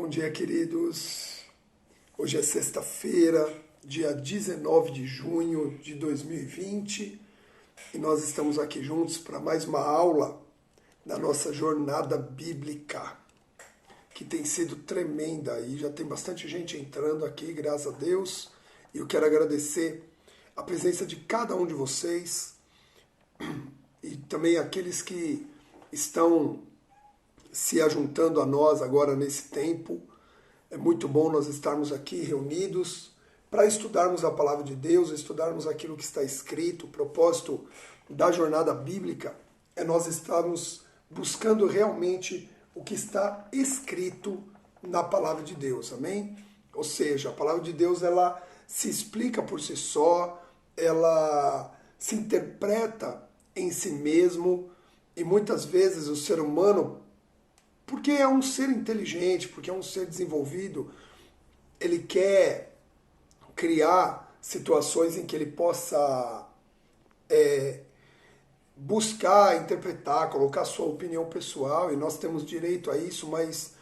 Bom dia, queridos. Hoje é sexta-feira, dia 19 de junho de 2020 e nós estamos aqui juntos para mais uma aula da nossa jornada bíblica, que tem sido tremenda e já tem bastante gente entrando aqui, graças a Deus. E eu quero agradecer a presença de cada um de vocês e também aqueles que estão se ajuntando a nós agora nesse tempo. É muito bom nós estarmos aqui reunidos para estudarmos a palavra de Deus, estudarmos aquilo que está escrito. O propósito da jornada bíblica é nós estarmos buscando realmente o que está escrito na palavra de Deus, amém? Ou seja, a palavra de Deus ela se explica por si só, ela se interpreta em si mesmo e muitas vezes o ser humano, porque é um ser inteligente, porque é um ser desenvolvido, ele quer criar situações em que ele possa buscar, interpretar, colocar sua opinião pessoal, e nós temos direito a isso, mas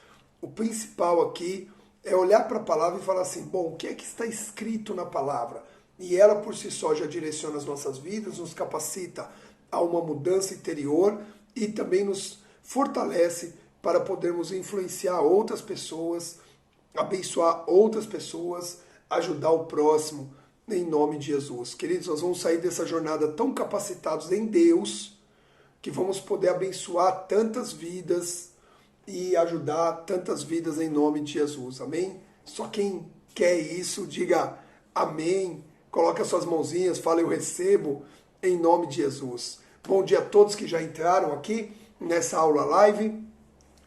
o principal aqui é olhar para a palavra e falar assim, bom, o que é que está escrito na palavra? E ela por si só já direciona as nossas vidas, nos capacita a uma mudança interior e também nos fortalece para podermos influenciar outras pessoas, abençoar outras pessoas, ajudar o próximo, em nome de Jesus. Queridos, nós vamos sair dessa jornada tão capacitados em Deus, que vamos poder abençoar tantas vidas e ajudar tantas vidas em nome de Jesus. Amém? Só quem quer isso, diga amém, coloque as suas mãozinhas, fale eu recebo, em nome de Jesus. Bom dia a todos que já entraram aqui nessa aula live.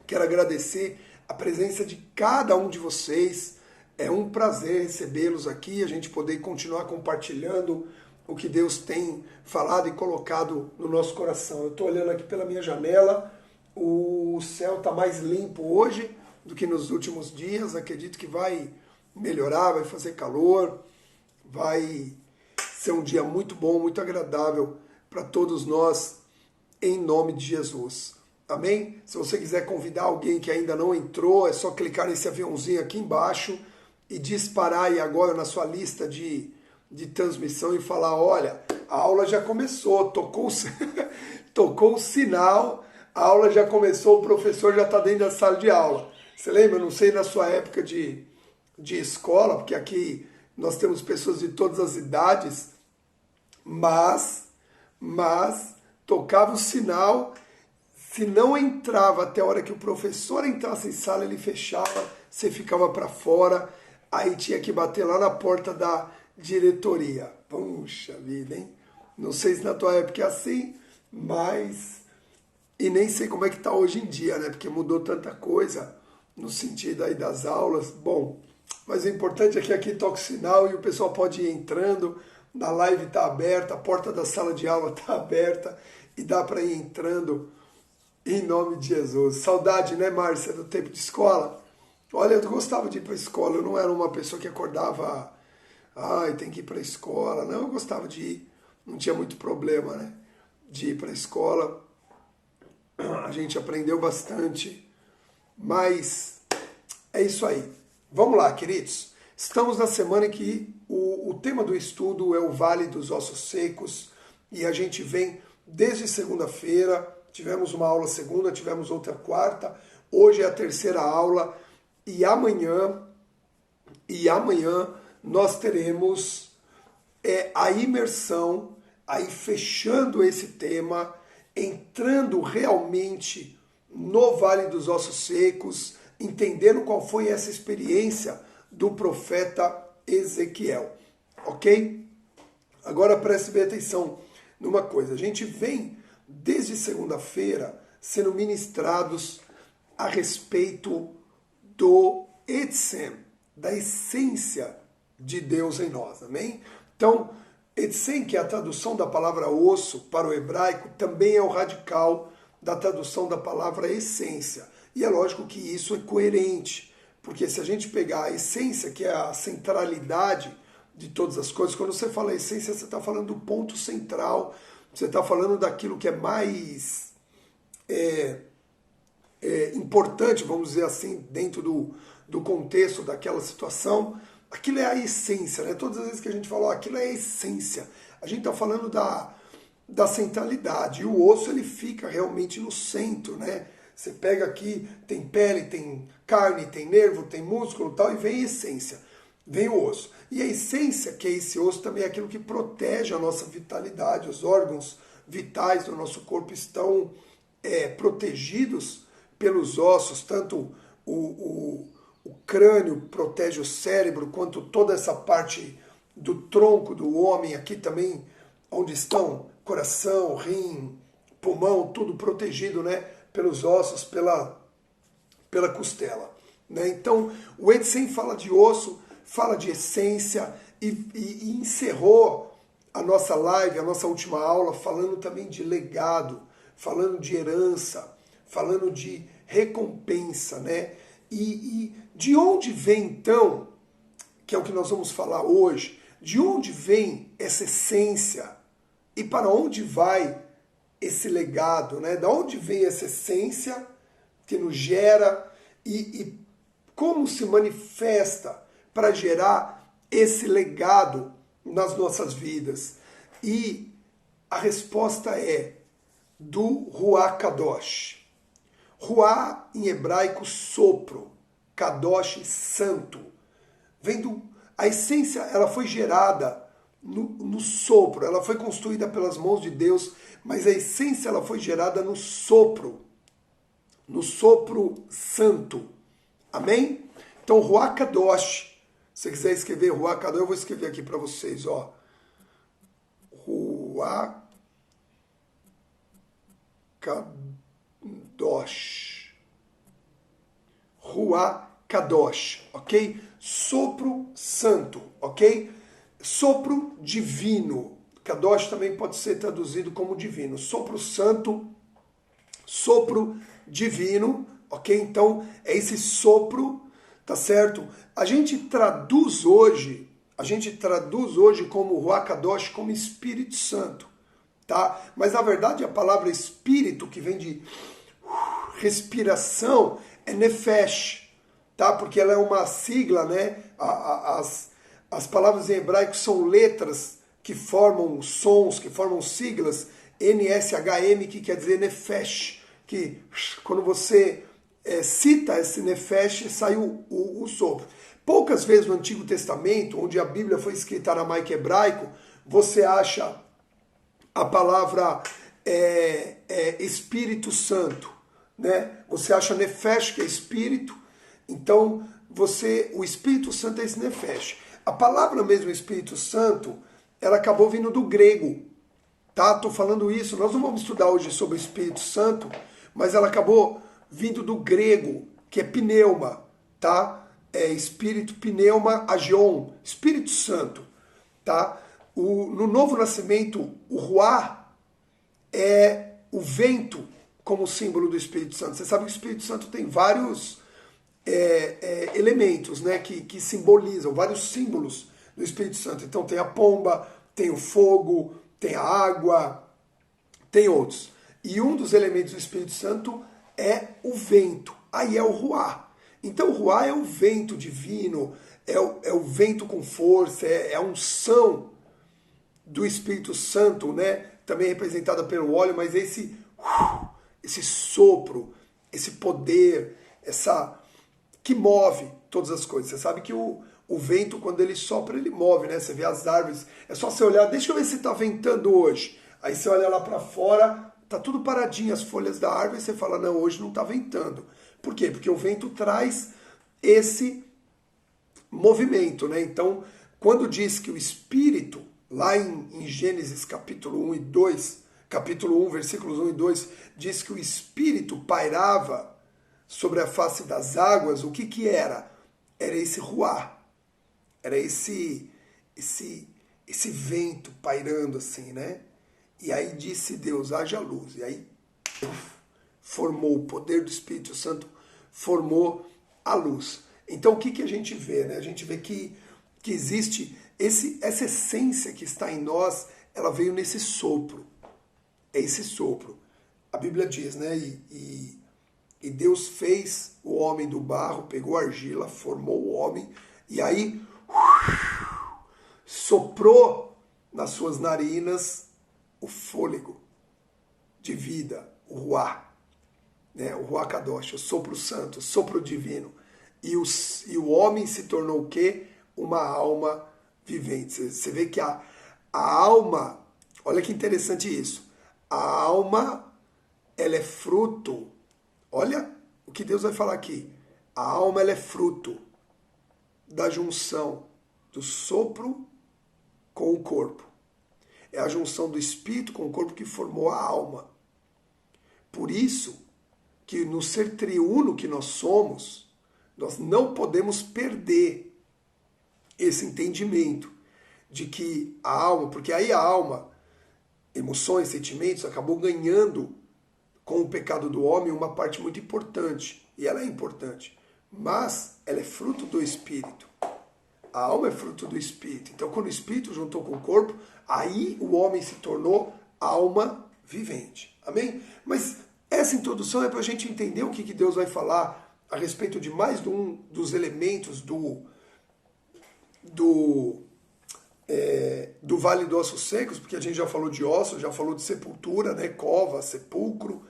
Quero agradecer a presença de cada um de vocês. É um prazer recebê-los aqui, a gente poder continuar compartilhando o que Deus tem falado e colocado no nosso coração. Eu estou olhando aqui pela minha janela, o céu está mais limpo hoje do que nos últimos dias. Acredito que vai melhorar, vai fazer calor, vai ser um dia muito bom, muito agradável para todos nós, em nome de Jesus. Amém? Se você quiser convidar alguém que ainda não entrou, é só clicar nesse aviãozinho aqui embaixo e disparar aí agora na sua lista de transmissão e falar, olha, a aula já começou, tocou o sinal, a aula já começou, o professor já está dentro da sala de aula. Você lembra? Eu não sei na sua época de escola, porque aqui nós temos pessoas de todas as idades, mas tocava o sinal. Se não entrava até a hora que o professor entrasse em sala, ele fechava, você ficava para fora, aí tinha que bater lá na porta da diretoria. Puxa vida, hein? Não sei se na tua época é assim, mas... E nem sei como é que está hoje em dia, né? Porque mudou tanta coisa no sentido aí das aulas. Bom, mas o importante é que aqui toca o sinal e o pessoal pode ir entrando, a live está aberta, a porta da sala de aula está aberta e dá para ir entrando. Em nome de Jesus. Saudade, né, Márcia, do tempo de escola? Olha, eu gostava de ir para a escola. Eu não era uma pessoa que acordava, tem que ir para a escola. Não, eu gostava de ir. Não tinha muito problema, né, de ir para a escola. A gente aprendeu bastante. Mas é isso aí. Vamos lá, queridos. Estamos na semana em que o tema do estudo é o Vale dos Ossos Secos. E a gente vem desde segunda-feira. Tivemos uma aula segunda, tivemos outra quarta, hoje é a terceira aula e amanhã nós teremos a imersão, aí fechando esse tema, entrando realmente no Vale dos Ossos Secos, entendendo qual foi essa experiência do profeta Ezequiel, ok? Agora preste bem atenção numa coisa, a gente vem desde segunda-feira sendo ministrados a respeito do Etzem, da essência de Deus em nós, amém? Então, Etzem, que é a tradução da palavra osso para o hebraico, também é o radical da tradução da palavra essência. E é lógico que isso é coerente, porque se a gente pegar a essência, que é a centralidade de todas as coisas, quando você fala essência, você está falando do ponto central. Você está falando daquilo que é mais importante, vamos dizer assim, dentro do contexto daquela situação. Aquilo é a essência, né? Todas as vezes que a gente fala, aquilo é a essência. A gente está falando da centralidade. E o osso, ele fica realmente no centro, né? Você pega aqui, tem pele, tem carne, tem nervo, tem músculo e tal, e vem a essência, vem o osso. E a essência, que é esse osso, também é aquilo que protege a nossa vitalidade. Os órgãos vitais do nosso corpo estão protegidos pelos ossos, tanto o crânio protege o cérebro, quanto toda essa parte do tronco do homem, aqui também, onde estão coração, rim, pulmão, tudo protegido, né, pelos ossos, pela costela. Né? Então, o Edsem fala de osso, fala de essência e encerrou a nossa live, a nossa última aula, falando também de legado, falando de herança, falando de recompensa, né? E de onde vem, então, que é o que nós vamos falar hoje, de onde vem essa essência e para onde vai esse legado, né? Da onde vem essa essência que nos gera e como se manifesta para gerar esse legado nas nossas vidas. E a resposta é do Ruach Kadosh. Ruach em hebraico sopro, Kadosh santo. A essência, ela foi gerada no sopro, ela foi construída pelas mãos de Deus, mas a essência ela foi gerada no sopro santo. Amém? Então, Ruach Kadosh, se você quiser escrever Ruach Kadosh, eu vou escrever aqui para vocês, ó. Ruach Kadosh. Ruach Kadosh, ok? Sopro santo, ok? Sopro divino. Kadosh também pode ser traduzido como divino. Sopro santo, sopro divino, ok? Então, é esse sopro, tá certo? A gente traduz hoje como Ruach Kadosh, como Espírito Santo, tá? Mas, na verdade, a palavra espírito, que vem de respiração, é Nefesh, tá? Porque ela é uma sigla, né? As palavras em hebraico são letras que formam sons, que formam siglas, NSHM, que quer dizer Nefesh, que quando você cita esse Nefesh, sai o sopro. Poucas vezes no Antigo Testamento, onde a Bíblia foi escrita em aramaico hebraico, você acha a palavra Espírito Santo, né? Você acha Nefesh, que é espírito, então o Espírito Santo é esse Nefesh. A palavra mesmo Espírito Santo, ela acabou vindo do grego, tá? Tô falando isso, nós não vamos estudar hoje sobre o Espírito Santo, mas ela acabou vindo do grego, que é pneuma, tá? Espírito, pneuma, agion, Espírito Santo, tá? No Novo Nascimento, o Ruach é o vento como símbolo do Espírito Santo. Você sabe que o Espírito Santo tem vários elementos, né, que simbolizam, vários símbolos do Espírito Santo. Então tem a pomba, tem o fogo, tem a água, tem outros. E um dos elementos do Espírito Santo é o vento. Aí é o Ruach. Então o Ruach é o vento divino, é o vento com força, é a unção do Espírito Santo, né? Também representada pelo óleo, mas esse sopro, esse poder, que move todas as coisas. Você sabe que o vento, quando ele sopra, ele move, né? Você vê as árvores, é só você olhar, deixa eu ver se está ventando hoje. Aí você olha lá para fora, tá tudo paradinho as folhas da árvore, e você fala, não, hoje não está ventando. Por quê? Porque o vento traz esse movimento, né? Então, quando diz que o Espírito, lá em Gênesis capítulo 1 e 2, capítulo 1, versículos 1 e 2, diz que o Espírito pairava sobre a face das águas, o que era? Era esse Ruach, era esse vento pairando assim, né? E aí disse Deus, haja luz, e aí formou o poder do Espírito Santo, formou a luz. Então o que a gente vê, né? A gente vê que existe essa essência que está em nós, ela veio nesse sopro. É esse sopro. A Bíblia diz, né? E E Deus fez o homem do barro, pegou a argila, formou o homem, e aí soprou nas suas narinas o fôlego de vida, o ruá, né? O ruá kadosh, o sopro santo, o sopro divino. E o homem se tornou o quê? Uma alma vivente. Você vê que a alma, olha que interessante isso, a alma, ela é fruto, olha o que Deus vai falar aqui, a alma ela é fruto da junção do sopro com o corpo. É a junção do espírito com o corpo que formou a alma. Por isso que no ser triuno que nós somos, nós não podemos perder esse entendimento de que a alma, porque aí a alma, emoções, sentimentos, acabou ganhando com o pecado do homem uma parte muito importante, e ela é importante, mas ela é fruto do espírito. A alma é fruto do espírito. Então, quando o espírito juntou com o corpo, aí o homem se tornou alma vivente. Amém? Mas essa introdução é para a gente entender o que Deus vai falar a respeito de mais de um dos elementos do Vale dos Ossos Secos, porque a gente já falou de ossos, já falou de sepultura, né? Cova, sepulcro.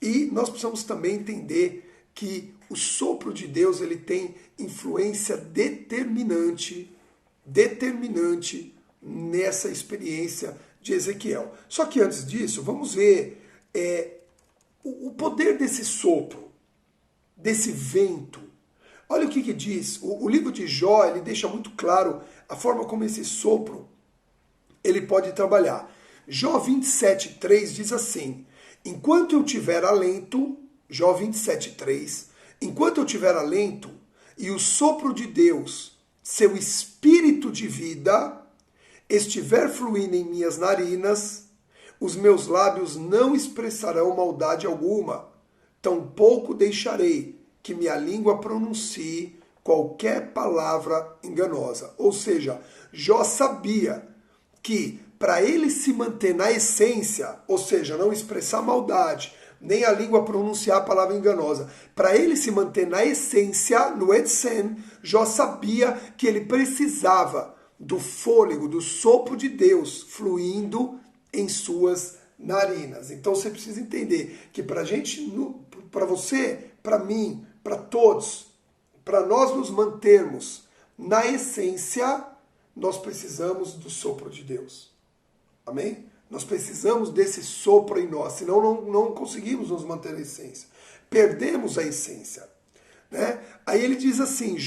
E nós precisamos também entender que o sopro de Deus ele tem influência determinante nessa experiência de Ezequiel. Só que antes disso, vamos ver o poder desse sopro, desse vento. Olha o que diz. O livro de Jó ele deixa muito claro a forma como esse sopro ele pode trabalhar. Jó 27:3 diz assim: enquanto eu tiver alento, Jó 27:3, enquanto eu tiver alento e o sopro de Deus, seu espírito de vida, estiver fluindo em minhas narinas, os meus lábios não expressarão maldade alguma, tampouco deixarei que minha língua pronuncie qualquer palavra enganosa. Ou seja, Jó sabia que para ele se manter na essência, ou seja, não expressar maldade, nem a língua pronunciar a palavra enganosa, para ele se manter na essência, no Edsen, Jó sabia que ele precisava do fôlego, do sopro de Deus fluindo em suas narinas. Então você precisa entender que para gente, para você, para mim, para todos, para nós nos mantermos na essência, nós precisamos do sopro de Deus. Amém? Nós precisamos desse sopro em nós, senão não conseguimos nos manter na essência. Perdemos a essência. Né? Aí ele diz assim,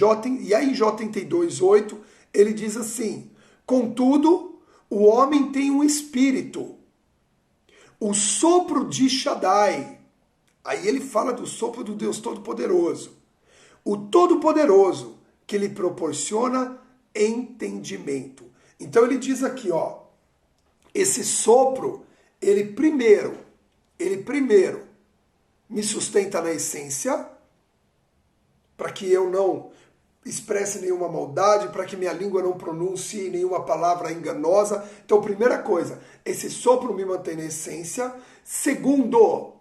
e aí em Jó 32:8, ele diz assim: contudo, o homem tem um espírito, o sopro de Shaddai. Aí ele fala do sopro do Deus Todo-Poderoso. O Todo-Poderoso que lhe proporciona entendimento. Então ele diz aqui, ó, esse sopro, ele primeiro me sustenta na essência, para que eu não expresse nenhuma maldade, para que minha língua não pronuncie nenhuma palavra enganosa. Então, primeira coisa, esse sopro me mantém na essência. Segundo,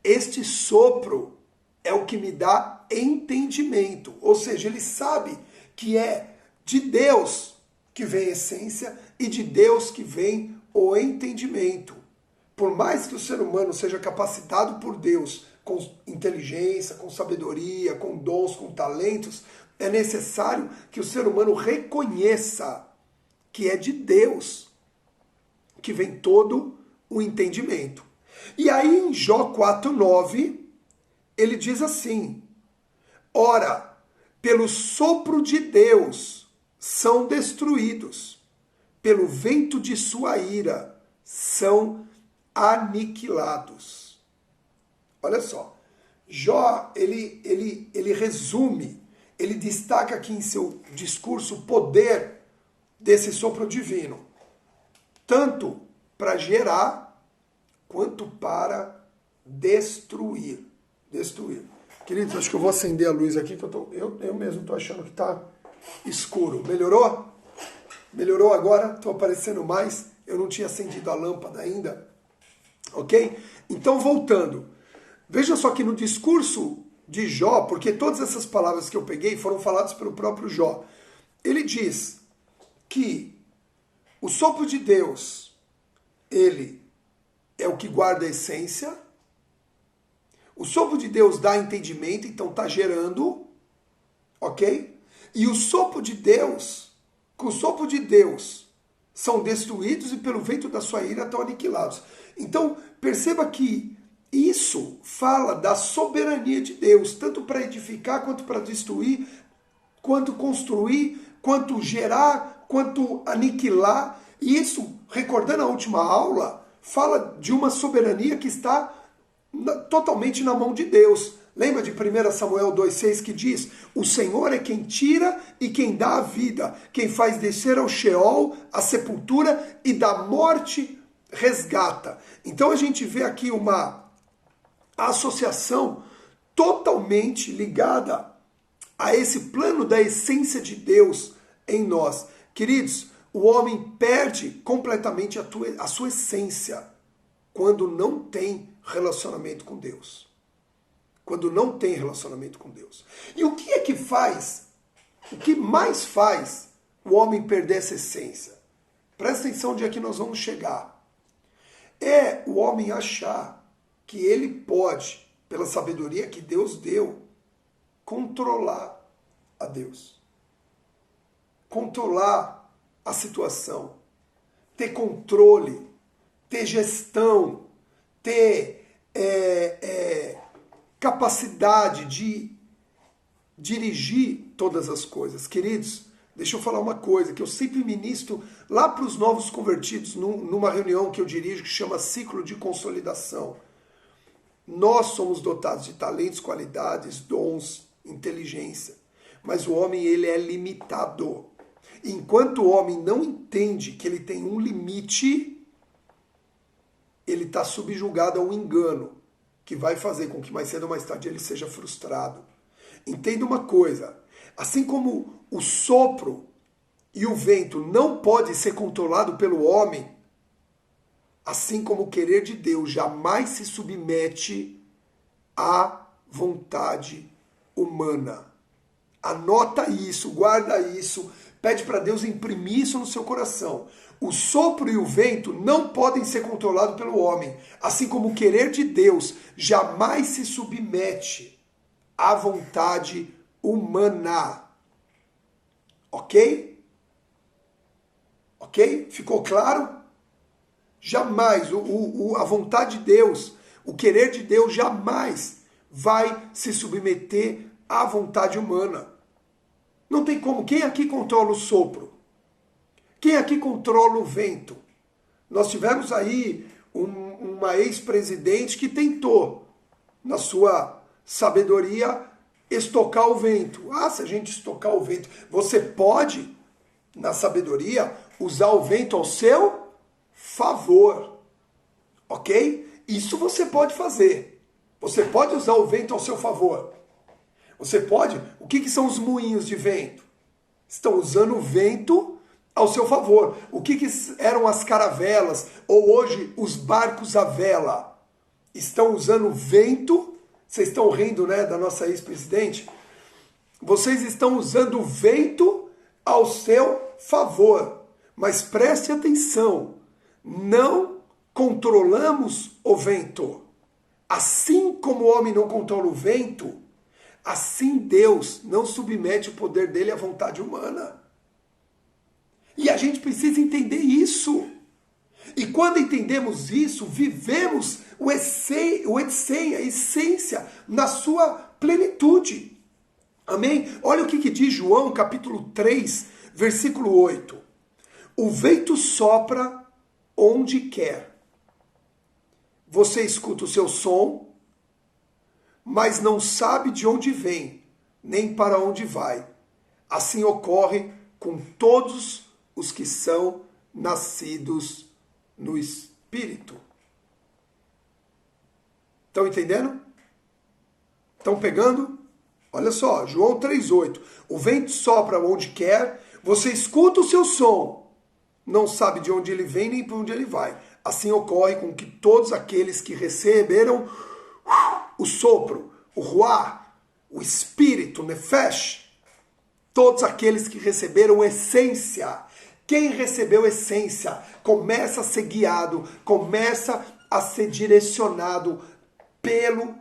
este sopro é o que me dá entendimento. Ou seja, ele sabe que é de Deus que vem a essência e de Deus que vem o entendimento. Por mais que o ser humano seja capacitado por Deus com inteligência, com sabedoria, com dons, com talentos, é necessário que o ser humano reconheça que é de Deus que vem todo o entendimento. E aí em Jó 4:9, ele diz assim: ora, pelo sopro de Deus são destruídos, pelo vento de sua ira são aniquilados. Olha só, Jó, ele resume, ele destaca aqui em seu discurso o poder desse sopro divino, tanto para gerar, quanto para destruir. Queridos, acho que eu vou acender a luz aqui, que eu mesmo estou achando que está escuro. Melhorou? Melhorou agora? Estou aparecendo mais. Eu não tinha acendido a lâmpada ainda. Ok? Então, voltando. Veja só que no discurso de Jó, porque todas essas palavras que eu peguei foram faladas pelo próprio Jó, ele diz que o sopro de Deus, ele é o que guarda a essência, o sopro de Deus dá entendimento, então está gerando, ok? E o sopro de Deus, com o sopro de Deus, são destruídos e pelo vento da sua ira estão aniquilados. Então, perceba que isso fala da soberania de Deus, tanto para edificar, quanto para destruir, quanto construir, quanto gerar, quanto aniquilar. E isso, recordando a última aula, fala de uma soberania que está totalmente na mão de Deus. Lembra de 1 Samuel 2,6 que diz: o Senhor é quem tira e quem dá a vida, quem faz descer ao Sheol, a sepultura, e da morte resgata. Então a gente vê aqui uma associação totalmente ligada a esse plano da essência de Deus em nós. Queridos, o homem perde completamente a sua essência quando não tem relacionamento com Deus. Quando não tem relacionamento com Deus. E o que é que faz, o que mais faz o homem perder essa essência? Presta atenção onde é que nós vamos chegar. É o homem achar que ele pode, pela sabedoria que Deus deu, controlar a Deus. Controlar a situação. Ter controle, ter gestão, ter capacidade de dirigir todas as coisas. Queridos, deixa eu falar uma coisa que eu sempre ministro lá para os novos convertidos numa reunião que eu dirijo que chama Ciclo de Consolidação. Nós somos dotados de talentos, qualidades, dons, inteligência, mas o homem ele é limitado. Enquanto o homem não entende que ele tem um limite, ele está subjugado a um engano que vai fazer com que mais cedo ou mais tarde ele seja frustrado. Entenda uma coisa, assim como o sopro e o vento não pode ser controlado pelo homem, assim como o querer de Deus jamais se submete à vontade humana. Anota isso, guarda isso, pede para Deus imprimir isso no seu coração. O sopro e o vento não podem ser controlados pelo homem, assim como o querer de Deus jamais se submete à vontade humana. Ok? Ok? Ficou claro? Jamais, a vontade de Deus, o querer de Deus jamais vai se submeter à vontade humana. Não tem como. Quem aqui controla o sopro? Quem aqui controla o vento? Nós tivemos aí uma ex-presidente que tentou, na sua sabedoria, estocar o vento. Ah, se a gente estocar o vento, você pode, na sabedoria, usar o vento ao seu favor. Ok? Isso você pode fazer. Você pode usar o vento ao seu favor. Você pode? O que são os moinhos de vento? Estão usando o vento ao seu favor. O que eram as caravelas, ou hoje os barcos à vela? Estão usando o vento? Vocês estão rindo, né, da nossa ex-presidente? Vocês estão usando o vento ao seu favor. Mas preste atenção, não controlamos o vento. Assim como o homem não controla o vento, assim Deus não submete o poder dele à vontade humana. E a gente precisa entender isso. E quando entendemos isso, vivemos a essência na sua plenitude. Amém? Olha o que diz João, capítulo 3, versículo 8. O vento sopra onde quer. Você escuta o seu som, mas não sabe de onde vem, nem para onde vai. Assim ocorre com todos os que são nascidos no Espírito. Estão entendendo? Estão pegando? Olha só, João 3,8. O vento sopra onde quer, você escuta o seu som, não sabe de onde ele vem nem para onde ele vai. Assim ocorre com que todos aqueles que receberam o o sopro, o ruá, o espírito, nefesh, todos aqueles que receberam essência. Quem recebeu essência começa a ser guiado, começa a ser direcionado pelo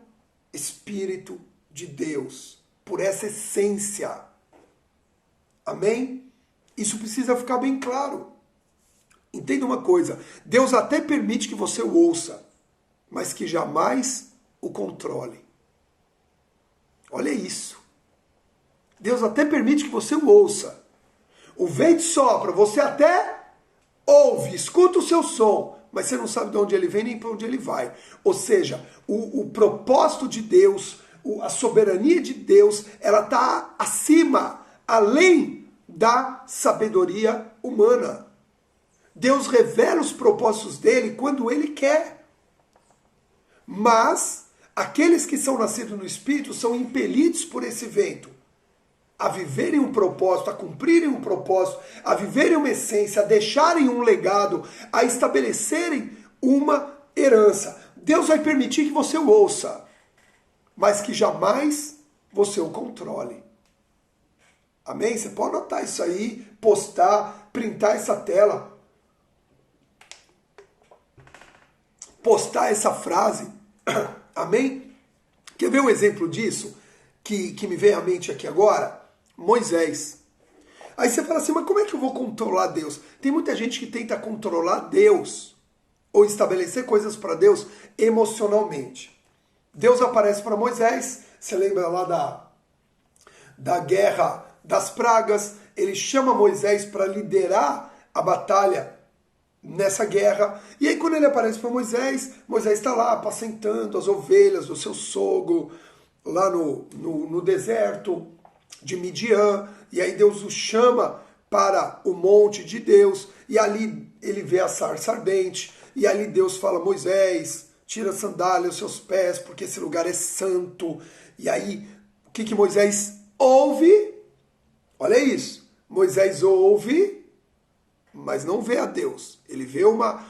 Espírito de Deus, por essa essência. Amém? Isso precisa ficar bem claro. Entenda uma coisa, Deus até permite que você o ouça, mas que jamais o controle. Olha isso. Deus até permite que você o ouça. O vento sopra, você até ouve, escuta o seu som, mas você não sabe de onde ele vem nem para onde ele vai. Ou seja, o propósito de Deus, a soberania de Deus, ela está acima, além da sabedoria humana. Deus revela os propósitos dele quando ele quer. Mas aqueles que são nascidos no Espírito são impelidos por esse vento a viverem um propósito, a cumprirem um propósito, a viverem uma essência, a deixarem um legado, a estabelecerem uma herança. Deus vai permitir que você o ouça, mas que jamais você o controle. Amém? Você pode anotar isso aí, postar, printar essa tela, postar essa frase. Amém? Quer ver um exemplo disso que me vem à mente aqui agora? Moisés. Aí você fala assim, mas como é que eu vou controlar Deus? Tem muita gente que tenta controlar Deus ou estabelecer coisas para Deus emocionalmente. Deus aparece para Moisés, você lembra lá da guerra das pragas, ele chama Moisés para liderar a batalha nessa guerra, e aí quando ele aparece para Moisés, Moisés está lá apacentando as ovelhas do seu sogro, lá no deserto de Midian, e aí Deus o chama para o monte de Deus, e ali ele vê a sarça ardente, e ali Deus fala, Moisés, tira a sandália dos seus pés, porque esse lugar é santo. E aí, o que Moisés ouve? Olha isso, Moisés ouve, mas não vê a Deus. Ele vê uma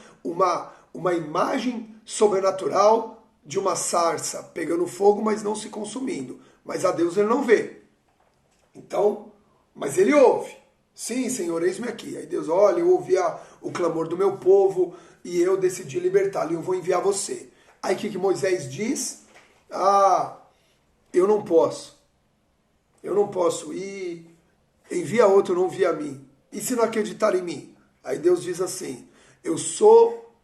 imagem sobrenatural de uma sarça pegando fogo, mas não se consumindo. Mas a Deus ele não vê. Então, mas ele ouve. Sim, Senhor, eis-me aqui. Aí Deus, olha, eu ouvi o clamor do meu povo e eu decidi libertá-lo e eu vou enviar você. Aí o que Moisés diz? Eu não posso. Eu não posso ir. Envia outro, não envia a mim. E se não acreditar em mim? Aí Deus diz assim, eu sou...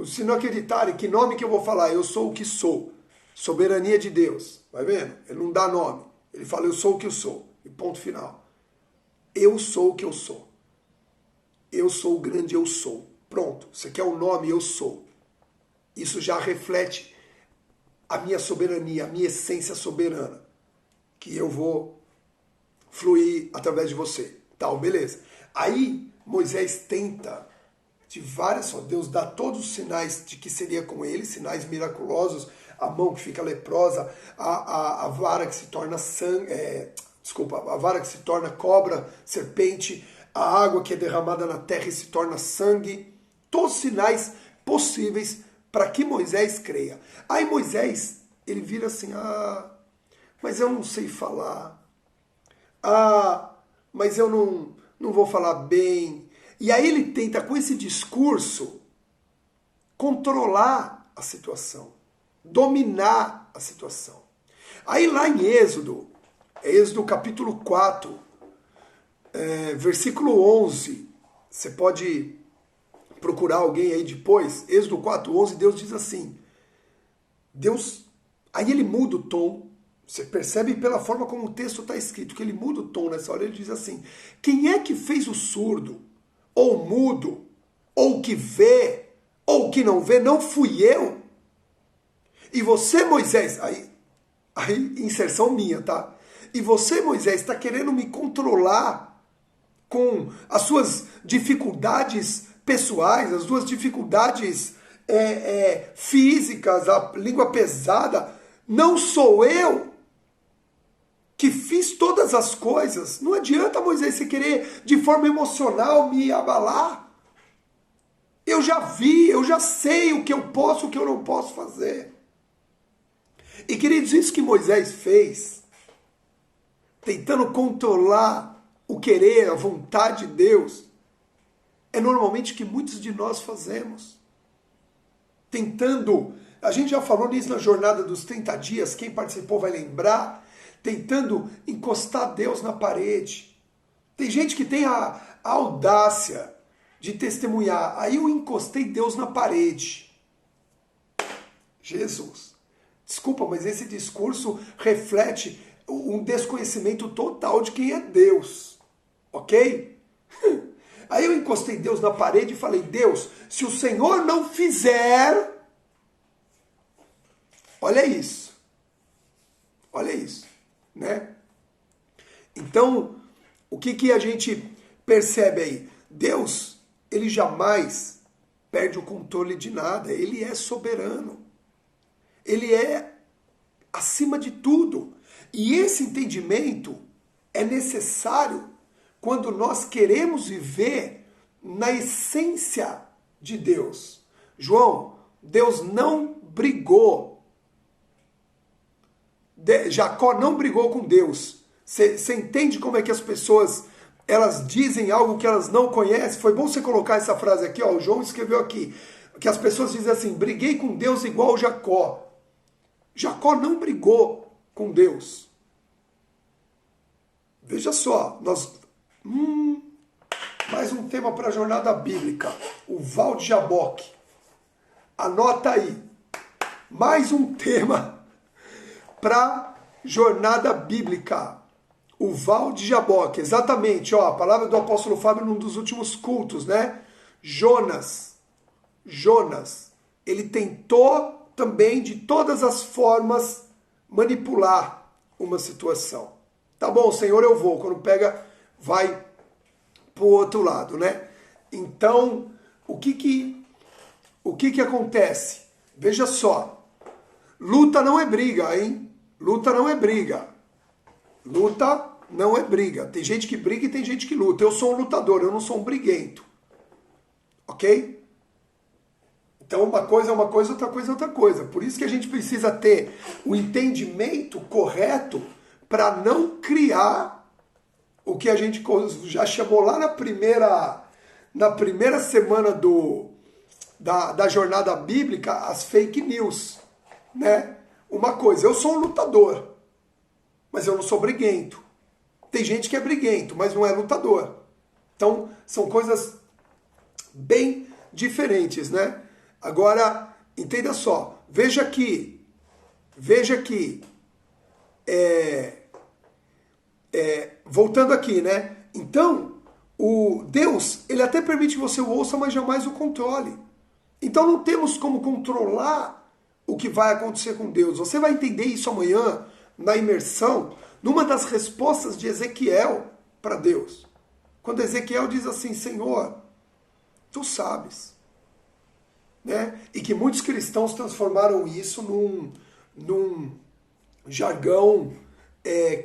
Se não acreditarem, que nome que eu vou falar? Eu sou o que sou. Soberania de Deus. Vai vendo? Ele não dá nome. Ele fala, eu sou o que eu sou. E ponto final. Eu sou o que eu sou. Eu sou o grande eu sou. Pronto. Você quer o nome eu sou. Isso já reflete a minha soberania, a minha essência soberana. Que eu vou fluir através de você. Tal, beleza. Aí Moisés tenta de várias formas. Deus dá todos os sinais de que seria com ele, sinais miraculosos, a mão que fica leprosa, a vara que se torna sangue, a vara que se torna cobra, serpente, a água que é derramada na terra e se torna sangue, todos os sinais possíveis para que Moisés creia. Aí Moisés, ele vira assim, mas eu não sei falar, mas eu não vou falar bem. E aí ele tenta, com esse discurso, controlar a situação, dominar a situação. Aí lá em Êxodo capítulo 4, versículo 11, você pode procurar alguém aí depois, Êxodo 4:11, Deus diz assim, aí ele muda o tom, você percebe pela forma como o texto está escrito, que ele muda o tom nessa hora, ele diz assim, quem é que fez o surdo, ou mudo, ou que vê, ou que não vê, não fui eu? E você, Moisés, aí inserção minha, tá? E você, Moisés, está querendo me controlar com as suas dificuldades pessoais, as suas dificuldades físicas, a língua pesada. Não sou eu que fiz todas as coisas. Não adianta, Moisés, você querer de forma emocional me abalar. Eu já vi, eu já sei o que eu posso, o que eu não posso fazer. E queridos, isso que Moisés fez, tentando controlar o querer, a vontade de Deus, é normalmente o que muitos de nós fazemos. Tentando, a gente já falou nisso na jornada dos 30 dias, quem participou vai lembrar, tentando encostar Deus na parede. Tem gente que tem a audácia de testemunhar. Aí eu encostei Deus na parede. Jesus. Desculpa, mas esse discurso reflete um desconhecimento total de quem é Deus. Ok? Aí eu encostei Deus na parede e falei, Deus, se o Senhor não fizer... Olha isso. Olha isso. Né? Então, o que a gente percebe aí? Deus, ele jamais perde o controle de nada. Ele é soberano. Ele é acima de tudo. E esse entendimento é necessário quando nós queremos viver na essência de Deus. João, Deus não brigou. Jacó não brigou com Deus. Você entende como é que as pessoas, elas dizem algo que elas não conhecem? Foi bom você colocar essa frase aqui, ó, o João escreveu aqui, que as pessoas dizem assim, briguei com Deus igual Jacó. Jacó não brigou com Deus. Veja só, mais um tema para a jornada bíblica. O Val de Jaboque. Anota aí. Mais um tema para jornada bíblica. O Val de Jaboque. Exatamente, ó, a palavra do apóstolo Fábio num dos últimos cultos, né? Jonas, ele tentou também de todas as formas manipular uma situação. Tá bom, Senhor, eu vou. Quando pega, vai pro outro lado, né? Então, o que acontece? Veja só. Luta não é briga, hein? Luta não é briga. Luta não é briga. Tem gente que briga e tem gente que luta. Eu sou um lutador, eu não sou um briguento. Ok? Então uma coisa é uma coisa, outra coisa é outra coisa. Por isso que a gente precisa ter o entendimento correto para não criar o que a gente já chamou lá na primeira semana da jornada bíblica, as fake news. Né? Uma coisa, eu sou um lutador, mas eu não sou briguento. Tem gente que é briguento, mas não é lutador. Então, são coisas bem diferentes, né? Agora, entenda só. Veja que voltando aqui, né? Então, o Deus, ele até permite que você o ouça, mas jamais o controle. Então, não temos como controlar o que vai acontecer com Deus. Você vai entender isso amanhã, na imersão, numa das respostas de Ezequiel para Deus. Quando Ezequiel diz assim, Senhor, tu sabes. Né? E que muitos cristãos transformaram isso num jargão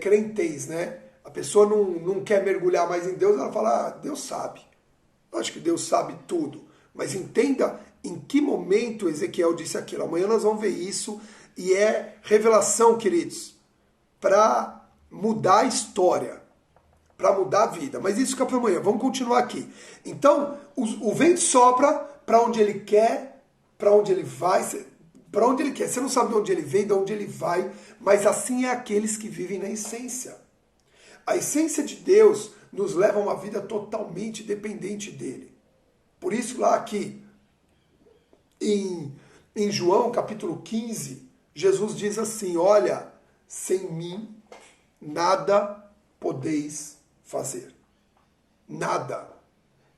crentez, né? A pessoa não quer mergulhar mais em Deus, ela fala, Deus sabe. Eu acho que Deus sabe tudo. Mas entenda em que momento Ezequiel disse aquilo. Amanhã nós vamos ver isso. E é revelação, queridos, para mudar a história, para mudar a vida. Mas isso fica para amanhã. Vamos continuar aqui. Então, o vento sopra para onde ele quer, para onde ele vai, para onde ele quer. Você não sabe de onde ele vem, de onde ele vai, mas assim é aqueles que vivem na essência. A essência de Deus nos leva a uma vida totalmente dependente dele. Por isso lá aqui, em João capítulo 15, Jesus diz assim, olha, sem mim nada podeis fazer. Nada.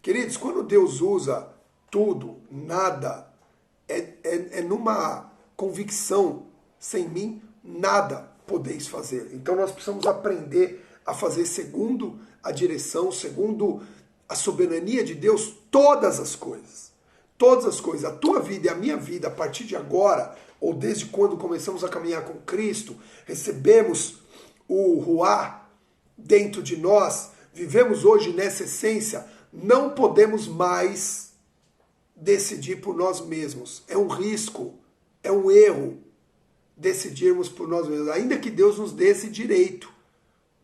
Queridos, quando Deus usa tudo, nada, é numa convicção, sem mim nada podeis fazer. Então nós precisamos aprender a fazer segundo a direção, segundo a soberania de Deus, todas as coisas. Todas as coisas. A tua vida e a minha vida, a partir de agora, ou desde quando começamos a caminhar com Cristo, recebemos o Ruá dentro de nós, vivemos hoje nessa essência, não podemos mais decidir por nós mesmos. É um risco, é um erro. decidirmos por nós mesmos, ainda que Deus nos dê esse direito,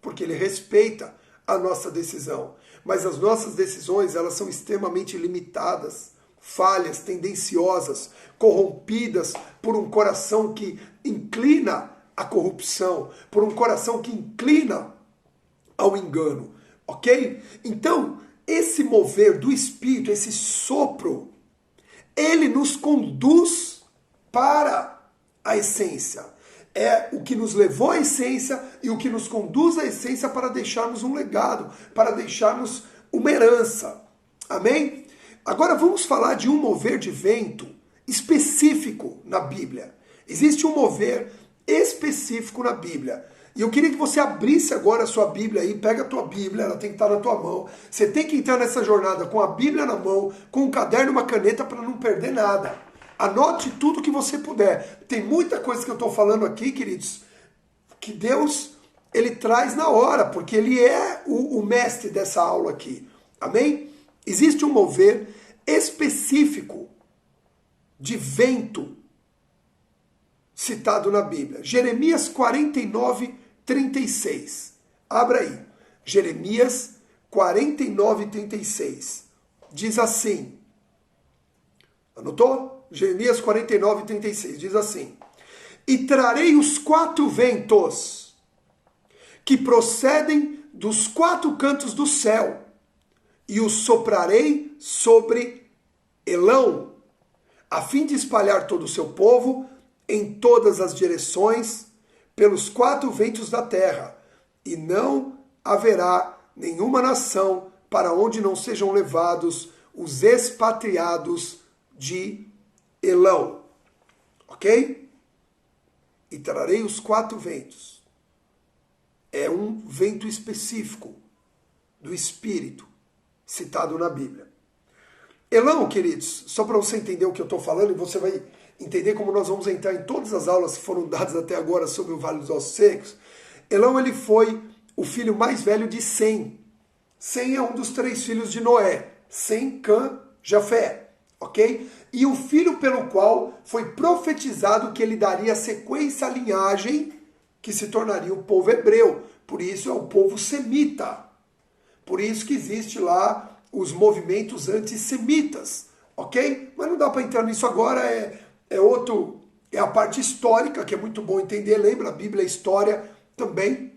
porque Ele respeita a nossa decisão. Mas as nossas decisões, elas são extremamente limitadas, falhas, tendenciosas, corrompidas por um coração que inclina à corrupção, por um coração que inclina ao engano, ok? Então, esse mover do Espírito, esse sopro, ele nos conduz para a essência. É o que nos levou à essência e o que nos conduz à essência para deixarmos um legado, para deixarmos uma herança. Amém? Agora vamos falar de um mover de vento específico na Bíblia. Existe um mover específico na Bíblia. E eu queria que você abrisse agora a sua Bíblia aí, pega a tua Bíblia, ela tem que estar na tua mão. Você tem que entrar nessa jornada com a Bíblia na mão, com um caderno e uma caneta para não perder nada. Anote tudo que você puder. Tem muita coisa que eu estou falando aqui, queridos, que Deus, Ele traz na hora, porque Ele é o mestre dessa aula aqui. Amém? Existe um mover específico de vento citado na Bíblia. Jeremias 49, 36. Abra aí. Jeremias 49, 36. Diz assim. Anotou? Jeremias 49, 36. Diz assim. E trarei os 4 ventos que procedem dos 4 cantos do céu e os soprarei sobre Elão, a fim de espalhar todo o seu povo em todas as direções, pelos 4 ventos da terra, e não haverá nenhuma nação para onde não sejam levados os expatriados de Elão. Ok? E trarei os 4 ventos. É um vento específico do Espírito, citado na Bíblia. Elão, queridos, só para você entender o que eu estou falando, e você vai entender como nós vamos entrar em todas as aulas que foram dadas até agora sobre o Vale dos Ossos Secos. Elão, ele foi o filho mais velho de Sem. Sem é um dos 3 filhos de Noé. Sem, Cã, Jafé. Ok? E o filho pelo qual foi profetizado que ele daria sequência à linhagem que se tornaria o povo hebreu. Por isso é o povo semita. Por isso que existe lá os movimentos antissemitas, ok? Mas não dá para entrar nisso agora, é a parte histórica, que é muito bom entender, lembra? A Bíblia é história também.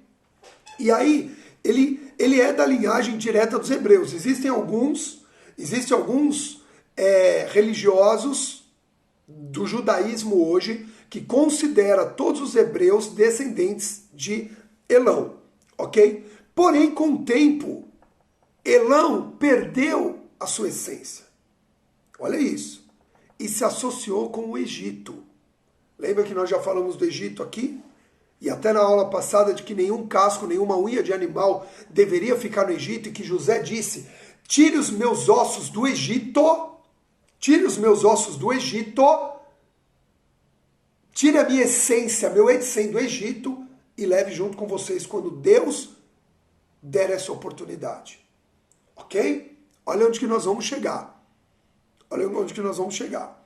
E aí, ele é da linhagem direta dos hebreus. Existem alguns religiosos do judaísmo hoje que considera todos os hebreus descendentes de Elão, ok? Porém, com o tempo, Elão perdeu a sua essência. Olha isso. E se associou com o Egito. Lembra que nós já falamos do Egito aqui? E até na aula passada de que nenhum casco, nenhuma unha de animal deveria ficar no Egito, e que José disse, tire os meus ossos do Egito, tire os meus ossos do Egito, tire a minha essência, meu Edsen do Egito, e leve junto com vocês quando Deus der essa oportunidade. Ok? Olha onde que nós vamos chegar. Olha onde que nós vamos chegar.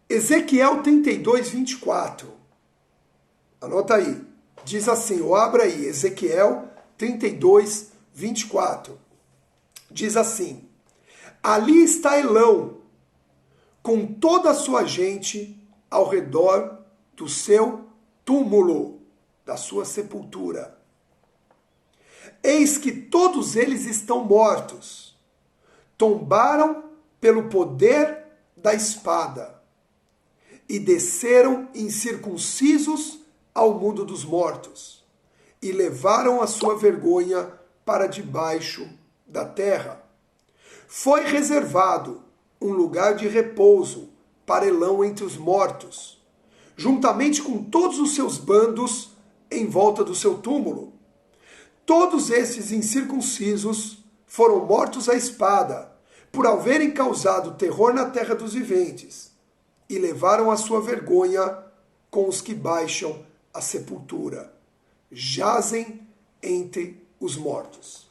Ezequiel 32, 24. Anota aí. Diz assim, ou abra aí. Ezequiel 32, 24. Diz assim. Ali está Elão, com toda a sua gente ao redor do seu túmulo, da sua sepultura. Eis que todos eles estão mortos, tombaram pelo poder da espada e desceram incircuncisos ao mundo dos mortos e levaram a sua vergonha para debaixo da terra. Foi reservado um lugar de repouso para Elão entre os mortos, juntamente com todos os seus bandos em volta do seu túmulo. Todos esses incircuncisos foram mortos à espada, por haverem causado terror na terra dos viventes, e levaram a sua vergonha com os que baixam a sepultura. Jazem entre os mortos.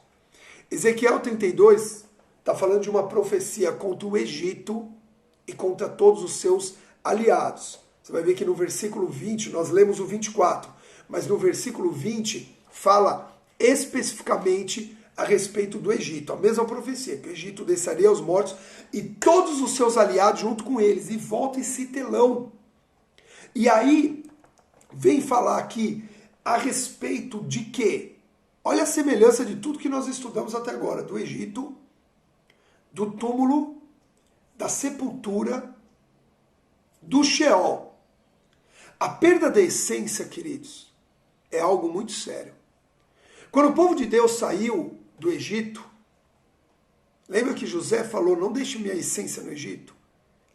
Ezequiel 32 está falando de uma profecia contra o Egito e contra todos os seus aliados. Você vai ver que no versículo 20, nós lemos o 24, mas no versículo 20 fala especificamente a respeito do Egito. A mesma profecia, que o Egito desceria aos mortos e todos os seus aliados junto com eles, e volta esse telão. E aí, vem falar aqui a respeito de quê? Olha a semelhança de tudo que nós estudamos até agora, do Egito, do túmulo, da sepultura, do Sheol. A perda da essência, queridos, é algo muito sério. Quando o povo de Deus saiu do Egito, lembra que José falou, não deixe minha essência no Egito?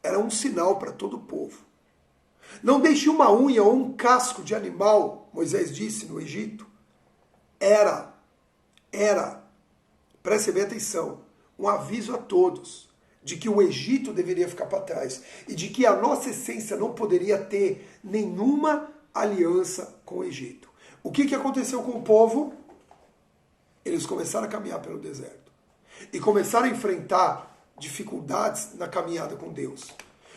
Era um sinal para todo o povo. Não deixe uma unha ou um casco de animal, Moisés disse no Egito. Era, preste bem atenção, um aviso a todos de que o Egito deveria ficar para trás e de que a nossa essência não poderia ter nenhuma aliança com o Egito. O que aconteceu com o povo? Eles começaram a caminhar pelo deserto e começaram a enfrentar dificuldades na caminhada com Deus.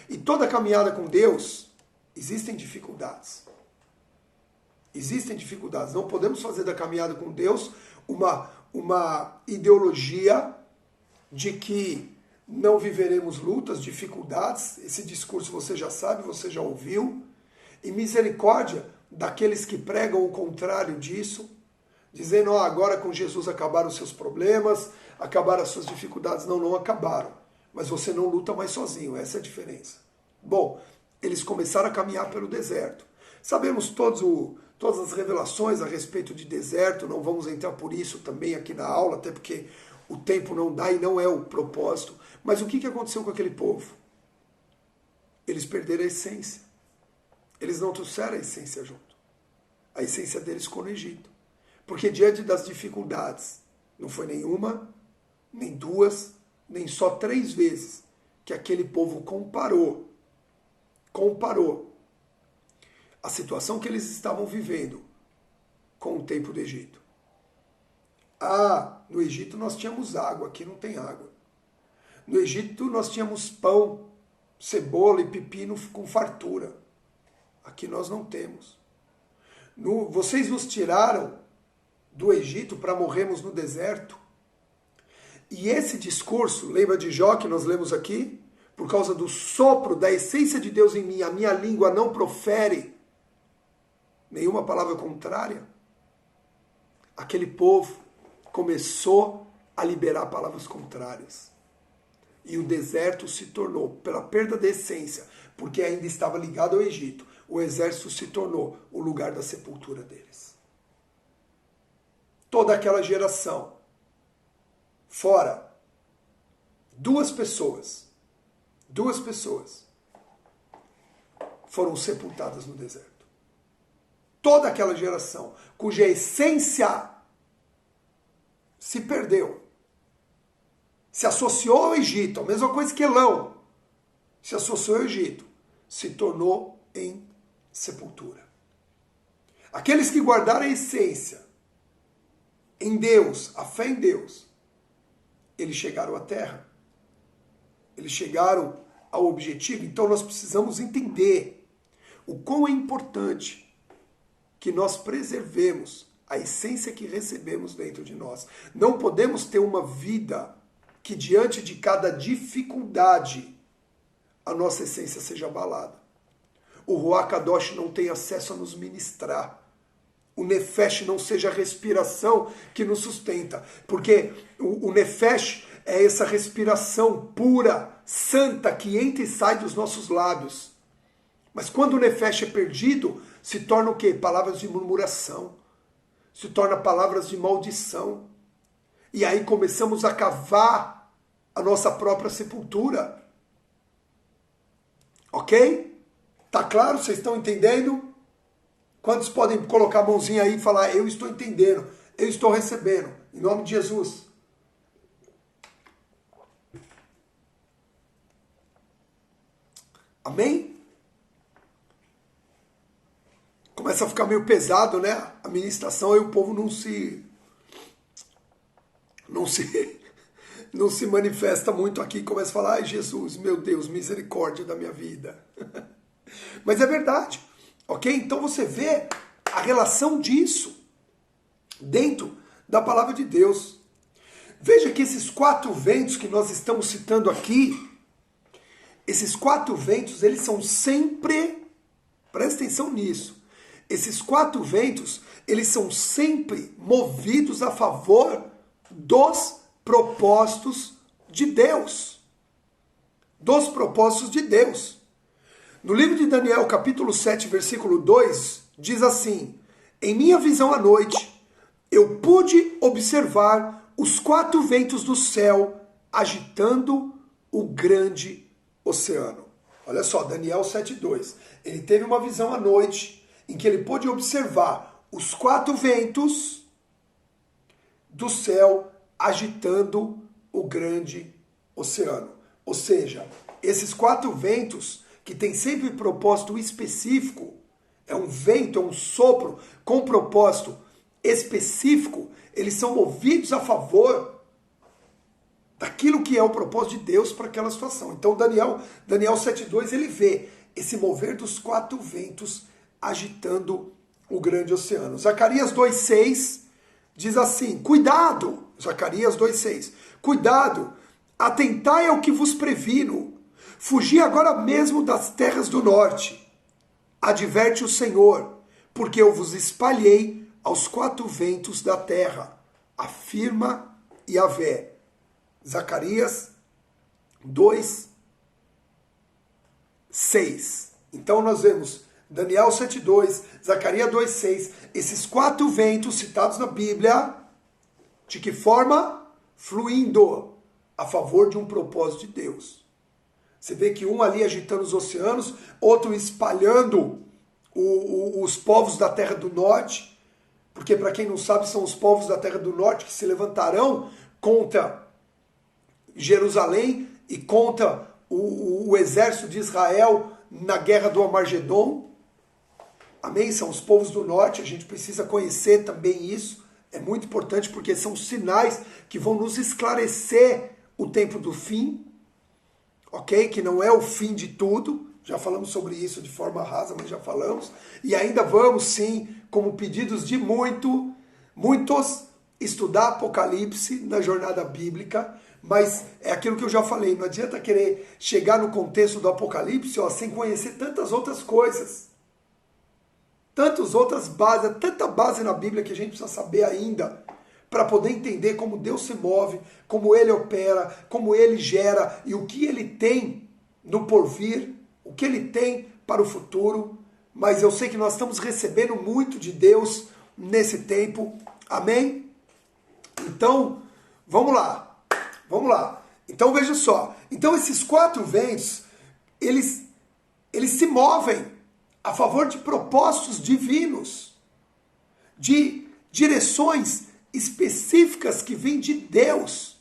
E toda caminhada com Deus, existem dificuldades. Existem dificuldades. Não podemos fazer da caminhada com Deus uma ideologia de que não viveremos lutas, dificuldades. Esse discurso você já sabe, você já ouviu. E misericórdia daqueles que pregam o contrário disso, dizendo, agora com Jesus acabaram os seus problemas, acabaram as suas dificuldades. Não, não acabaram. Mas você não luta mais sozinho, essa é a diferença. Bom, eles começaram a caminhar pelo deserto. Sabemos todas as revelações a respeito de deserto, não vamos entrar por isso também aqui na aula, até porque o tempo não dá e não é o propósito. Mas o que aconteceu com aquele povo? Eles perderam a essência. Eles não trouxeram a essência junto. A essência deles ficou no Egito. Porque diante das dificuldades, não foi nenhuma, nem duas, nem só 3 vezes que aquele povo comparou a situação que eles estavam vivendo com o tempo do Egito. No Egito nós tínhamos água, aqui não tem água. No Egito nós tínhamos pão, cebola e pepino com fartura. Aqui nós não temos. Vocês nos tiraram do Egito para morrermos no deserto. E esse discurso, lembra de Jó que nós lemos aqui? Por causa do sopro da essência de Deus em mim, a minha língua não profere nenhuma palavra contrária. Aquele povo começou a liberar palavras contrárias. E o deserto se tornou, pela perda da essência, porque ainda estava ligado ao Egito, o exército se tornou o lugar da sepultura deles. Toda aquela geração, fora, duas pessoas foram sepultadas no deserto. Toda aquela geração cuja essência se perdeu, se associou ao Egito, a mesma coisa que Elão, se associou ao Egito, se tornou em sepultura. Aqueles que guardaram a essência em Deus, a fé em Deus, eles chegaram à terra, eles chegaram ao objetivo. Então nós precisamos entender o quão é importante que nós preservemos a essência que recebemos dentro de nós. Não podemos ter uma vida que diante de cada dificuldade a nossa essência seja abalada. O Ruach Kadosh não tem acesso a nos ministrar. O Nefesh não seja a respiração que nos sustenta. Porque o Nefesh é essa respiração pura, santa, que entra e sai dos nossos lábios. Mas quando o Nefesh é perdido, se torna o quê? Palavras de murmuração. Se torna palavras de maldição. E aí começamos a cavar a nossa própria sepultura. Ok? Tá claro? Vocês estão entendendo? Quantos podem colocar a mãozinha aí e falar, eu estou entendendo, eu estou recebendo, em nome de Jesus. Amém? Começa a ficar meio pesado, né? A ministração, aí o povo não se manifesta muito aqui, começa a falar, ai Jesus, meu Deus, misericórdia da minha vida. Mas é verdade, ok? Então você vê a relação disso dentro da palavra de Deus. Veja que esses 4 ventos que nós estamos citando aqui, esses 4 ventos, eles são sempre, presta atenção nisso, esses 4 ventos, eles são sempre movidos a favor dos propósitos de Deus. Dos propósitos de Deus. No livro de Daniel, capítulo 7, versículo 2, diz assim: em minha visão à noite, eu pude observar os 4 ventos do céu agitando o grande oceano. Olha só, Daniel 7:2. Ele teve uma visão à noite em que ele pôde observar os 4 ventos do céu agitando o grande oceano. Ou seja, esses 4 ventos que têm sempre propósito específico, é um vento, é um sopro com propósito específico, eles são movidos a favor daquilo que é o propósito de Deus para aquela situação. Então Daniel 7:2, ele vê esse mover dos 4 ventos agitando o grande oceano. Zacarias 2:6 diz assim: cuidado, Zacarias 2:6, cuidado, atentai ao que vos previno, fugi agora mesmo das terras do norte, adverte o Senhor, porque eu vos espalhei aos 4 ventos da terra, afirma Yahvé. Zacarias 2:6. Então nós vemos Daniel 7:2, Zacarias 2:6, esses 4 ventos citados na Bíblia, de que forma? Fluindo a favor de um propósito de Deus. Você vê que um ali agitando os oceanos, outro espalhando os povos da terra do norte, porque para quem não sabe, são os povos da terra do norte que se levantarão contra Jerusalém e contra o exército de Israel na guerra do Armagedon. Amém? São os povos do norte, a gente precisa conhecer também isso. É muito importante porque são sinais que vão nos esclarecer o tempo do fim, ok? Que não é o fim de tudo. Já falamos sobre isso de forma rasa, mas já falamos. E ainda vamos, sim, como pedidos de muitos, estudar Apocalipse na jornada bíblica. Mas é aquilo que eu já falei, não adianta querer chegar no contexto do Apocalipse sem conhecer tantas outras coisas. Tantas outras bases, tanta base na Bíblia que a gente precisa saber ainda para poder entender como Deus se move, como Ele opera, como Ele gera e o que Ele tem no porvir, o que Ele tem para o futuro. Mas eu sei que nós estamos recebendo muito de Deus nesse tempo. Amém? Então, vamos lá. Então veja só. Então esses 4 ventos, eles se movem a favor de propósitos divinos, de direções específicas que vêm de Deus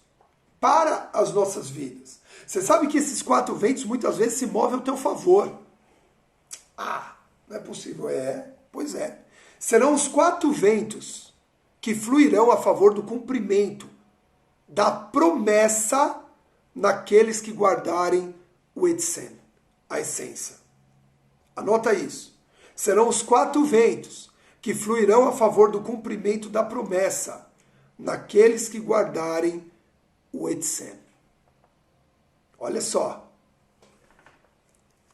para as nossas vidas. Você sabe que esses 4 ventos muitas vezes se movem ao teu favor. Ah, não é possível. Pois é. Serão os 4 ventos que fluirão a favor do cumprimento da promessa naqueles que guardarem o Etzem, a essência. Anota isso. Serão os 4 ventos que fluirão a favor do cumprimento da promessa naqueles que guardarem o Etzem. Olha só.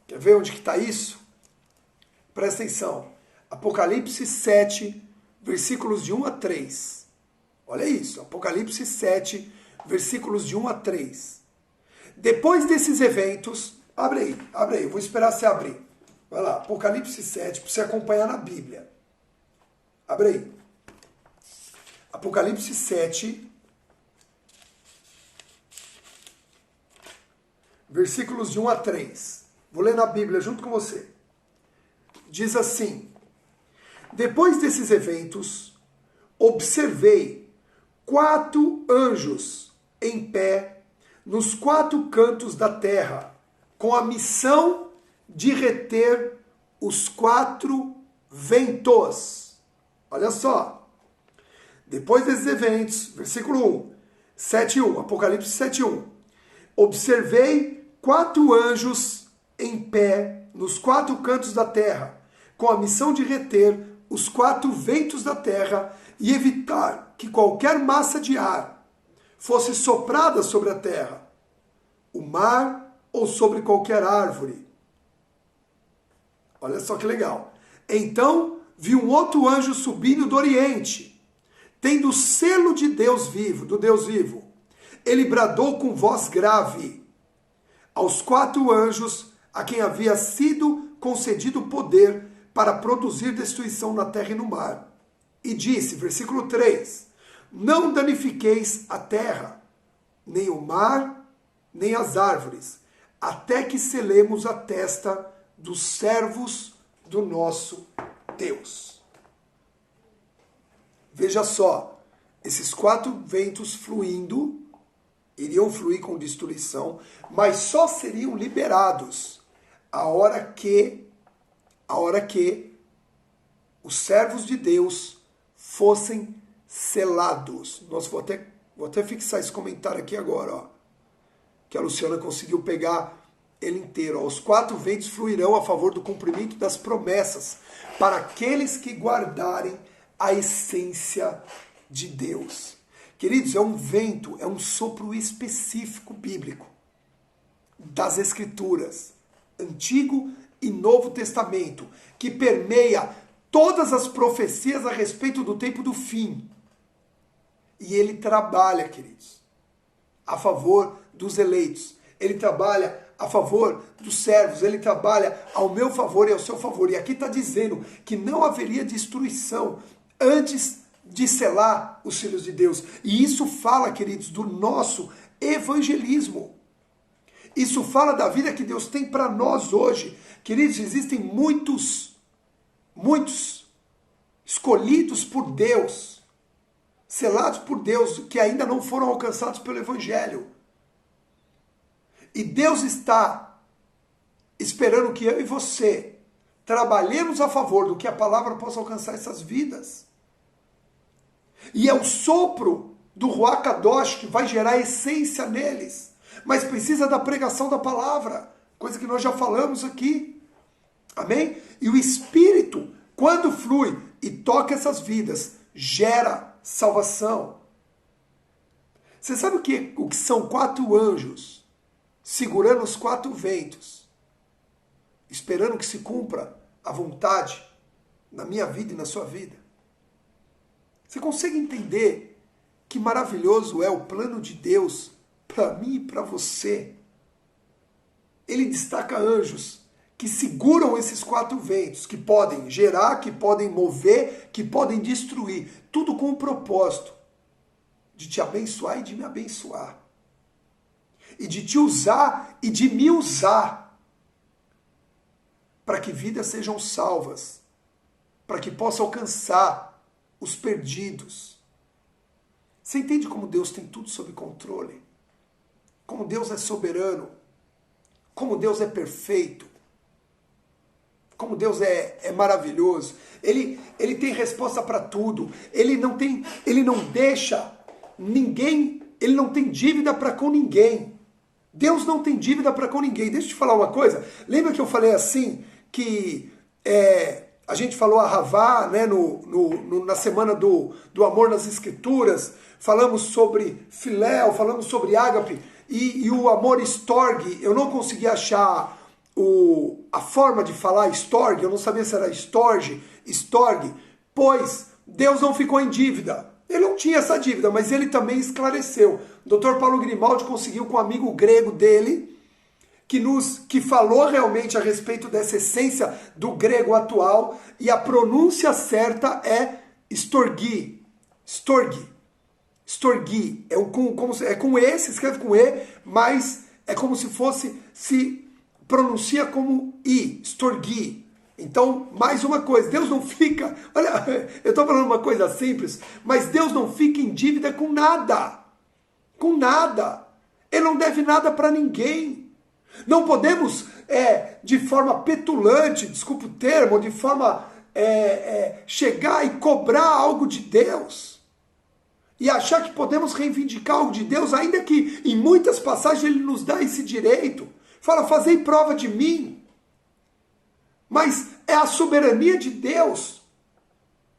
Quer ver onde que está isso? Presta atenção. Apocalipse 7, versículos de 1 a 3. Olha isso. Apocalipse 7, versículos de 1 a 3. Depois desses eventos... Abre aí. Eu vou esperar você abrir. Vai lá, Apocalipse 7, para você acompanhar na Bíblia. Abre aí. Apocalipse 7, versículos de 1 a 3. Vou ler na Bíblia junto com você. Diz assim: depois desses eventos, observei 4 anjos em pé nos 4 cantos da terra, com a missão de reter os 4 ventos. Olha só. Depois desses eventos, versículo 1, 7:1, Apocalipse 7:1. Observei 4 anjos em pé nos 4 cantos da terra, com a missão de reter os 4 ventos da terra e evitar que qualquer massa de ar fosse soprada sobre a terra, o mar ou sobre qualquer árvore. Olha só que legal. Então vi um outro anjo subindo do Oriente, tendo o selo de Deus vivo, do Deus vivo. Ele bradou com voz grave aos 4 anjos a quem havia sido concedido poder para produzir destruição na terra e no mar. E disse, versículo 3, não danifiqueis a terra, nem o mar, nem as árvores, até que selemos a testa dos servos do nosso Deus. Veja só, esses 4 ventos fluindo, iriam fluir com destruição, mas só seriam liberados a hora que os servos de Deus fossem selados. Nossa, vou até fixar esse comentário aqui agora, ó, que a Luciana conseguiu pegar ele inteiro. Ó. Os 4 ventos fluirão a favor do cumprimento das promessas para aqueles que guardarem a essência de Deus. Queridos, é um vento, é um sopro específico bíblico das Escrituras, Antigo e Novo Testamento, que permeia todas as profecias a respeito do tempo do fim. E ele trabalha, queridos, a favor dos eleitos. Ele trabalha a favor dos servos. Ele trabalha ao meu favor e ao seu favor. E aqui está dizendo que não haveria destruição antes de selar os filhos de Deus. E isso fala, queridos, do nosso evangelismo. Isso fala da vida que Deus tem para nós hoje. Queridos, existem muitos escolhidos por Deus, selados por Deus, que ainda não foram alcançados pelo Evangelho. E Deus está esperando que eu e você trabalhemos a favor do que a palavra possa alcançar essas vidas. E é o sopro do Ruach Kadosh que vai gerar essência neles. Mas precisa da pregação da palavra, coisa que nós já falamos aqui. Amém? E o Espírito, quando flui e toca essas vidas, gera salvação. Você sabe o que são 4 anjos segurando os 4 ventos, esperando que se cumpra a vontade na minha vida e na sua vida? Você consegue entender que maravilhoso é o plano de Deus para mim e para você? Ele destaca anjos que seguram esses 4 ventos, que podem gerar, que podem mover, que podem destruir, tudo com o propósito de te abençoar e de me abençoar, e de te usar e de me usar, para que vidas sejam salvas, para que possa alcançar os perdidos. Você entende como Deus tem tudo sob controle? Como Deus é soberano? Como Deus é perfeito? Como Deus é maravilhoso? Ele tem resposta para tudo. Ele não deixa ninguém, ele não tem dívida para com ninguém. Deus não tem dívida para com ninguém. Deixa eu te falar uma coisa. Lembra que eu falei assim, que a gente falou a Ravá, né, na semana do amor nas Escrituras, falamos sobre Filéu, falamos sobre Ágape, e o amor Storge, eu não consegui achar a forma de falar Storge, eu não sabia se era Storge, pois Deus não ficou em dívida. Ele não tinha essa dívida, mas ele também esclareceu. O Dr. Paulo Grimaldi conseguiu com um amigo grego dele, que falou realmente a respeito dessa essência do grego atual, e a pronúncia certa é Storgi. É com E, se escreve com E, mas é como se se pronuncia como I, Storgi. Então, mais uma coisa, Deus não fica, olha, eu estou falando uma coisa simples, mas Deus não fica em dívida com nada. Com nada. Ele não deve nada para ninguém. Não podemos, de forma petulante, desculpa o termo, de forma chegar e cobrar algo de Deus. E achar que podemos reivindicar algo de Deus, ainda que em muitas passagens ele nos dá esse direito. Fala, fazei prova de mim. Mas é a soberania de Deus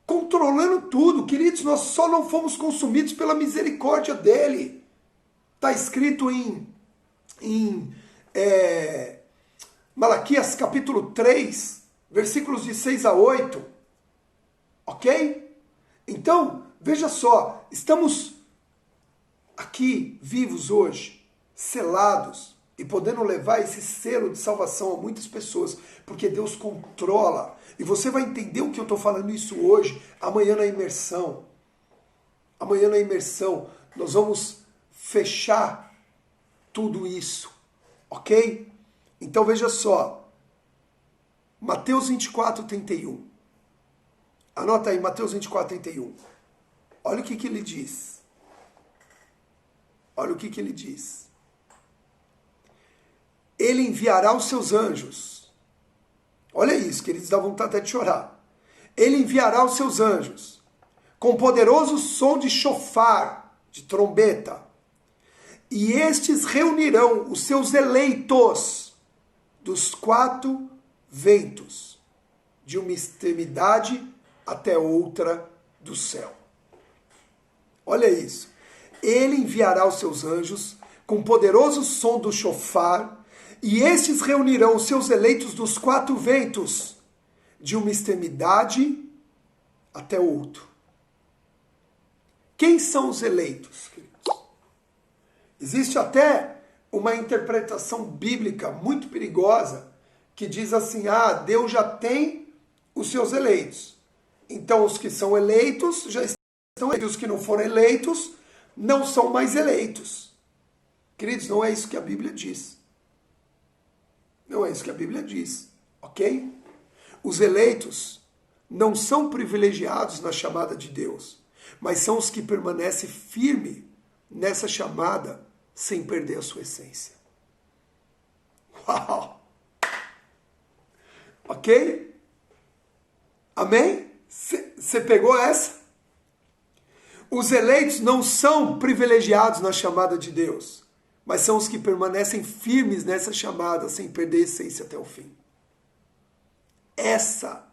controlando tudo. Queridos, nós só não fomos consumidos pela misericórdia dele. Está escrito em Malaquias capítulo 3, versículos de 6 a 8. Ok? Então, veja só, estamos aqui vivos hoje, selados, e podendo levar esse selo de salvação a muitas pessoas, porque Deus controla. E você vai entender o que eu estou falando isso hoje, amanhã na imersão. Amanhã na imersão, nós vamos fechar tudo isso, ok? Então veja só, Mateus 24, 31. Anota aí, Mateus 24, 31. Olha o que ele diz. Olha o que ele diz. Ele enviará os seus anjos. Olha isso, queridos, dá vontade até de chorar. Ele enviará os seus anjos com poderoso som de chofar, de trombeta. E estes reunirão os seus eleitos dos 4 ventos, de uma extremidade até outra do céu. Olha isso. Ele enviará os seus anjos com poderoso som do chofar, e estes reunirão os seus eleitos dos 4 ventos, de uma extremidade até outro. Quem são os eleitos, queridos? Existe até uma interpretação bíblica muito perigosa que diz assim, Deus já tem os seus eleitos. Então os que são eleitos já estão eleitos, os que não foram eleitos não são mais eleitos. Queridos, não é isso que a Bíblia diz. Não é isso que a Bíblia diz, ok? Os eleitos não são privilegiados na chamada de Deus, mas são os que permanecem firmes nessa chamada sem perder a sua essência. Uau! Ok? Amém? Você pegou essa? Os eleitos não são privilegiados na chamada de Deus, mas são os que permanecem firmes nessa chamada, sem perder a essência até o fim. Essa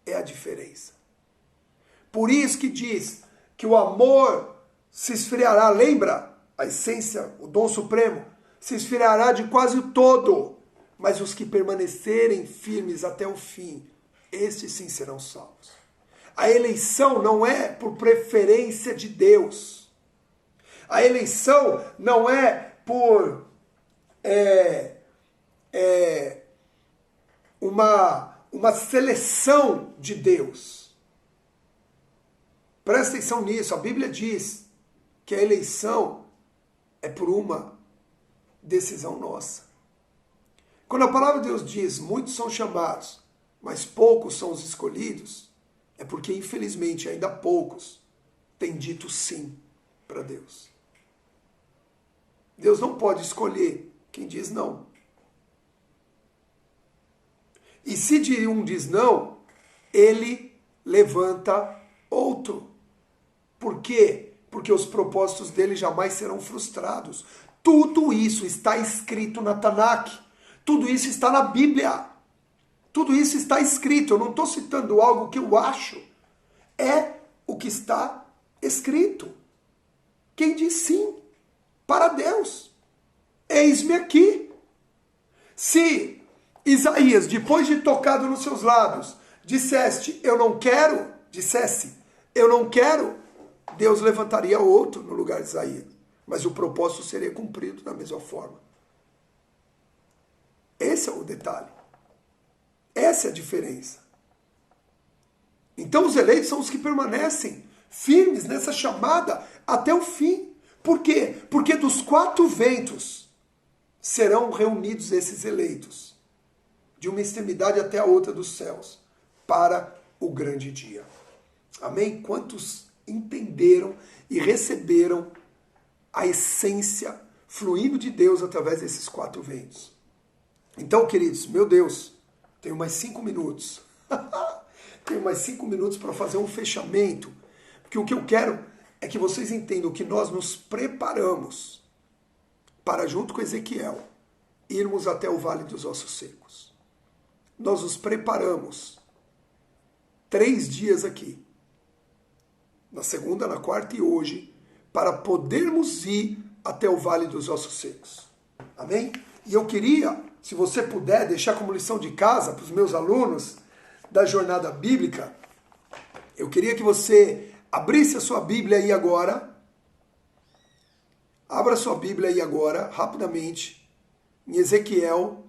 é a diferença. Por isso que diz que o amor se esfriará, lembra? A essência, o dom supremo, se esfriará de quase todo, mas os que permanecerem firmes até o fim, estes sim serão salvos. A eleição não é por preferência de Deus. A eleição não é por uma seleção de Deus. Presta atenção nisso. A Bíblia diz que a eleição é por uma decisão nossa. Quando a palavra de Deus diz, muitos são chamados, mas poucos são os escolhidos, é porque, infelizmente, ainda poucos têm dito sim para Deus. Deus não pode escolher quem diz não. E se um diz não, ele levanta outro. Por quê? Porque os propósitos dele jamais serão frustrados. Tudo isso está escrito na Tanakh. Tudo isso está na Bíblia. Tudo isso está escrito. Eu não estou citando algo que eu acho. É o que está escrito. Quem diz sim para Deus? Eis-me aqui. Se Isaías, depois de tocado nos seus lábios, dissesse, eu não quero, Deus levantaria outro no lugar de Isaías. Mas o propósito seria cumprido da mesma forma. Esse é o detalhe. Essa é a diferença. Então os eleitos são os que permanecem firmes nessa chamada até o fim. Por quê? Porque dos 4 ventos serão reunidos esses eleitos, de uma extremidade até a outra dos céus, para o grande dia. Amém? Quantos entenderam e receberam a essência fluindo de Deus através desses 4 ventos? Então, queridos, meu Deus, tenho mais 5 minutos. Tenho mais 5 minutos para fazer um fechamento, porque o que eu quero é que vocês entendam que nós nos preparamos para, junto com Ezequiel, irmos até o Vale dos Ossos Secos. nós nos preparamos 3 dias aqui, na segunda, na quarta e hoje, para podermos ir até o Vale dos Ossos Secos. Amém? E eu queria, se você puder, deixar como lição de casa para os meus alunos da jornada bíblica, eu queria que você abrisse a sua Bíblia aí agora. Abra a sua Bíblia aí agora, rapidamente, em Ezequiel,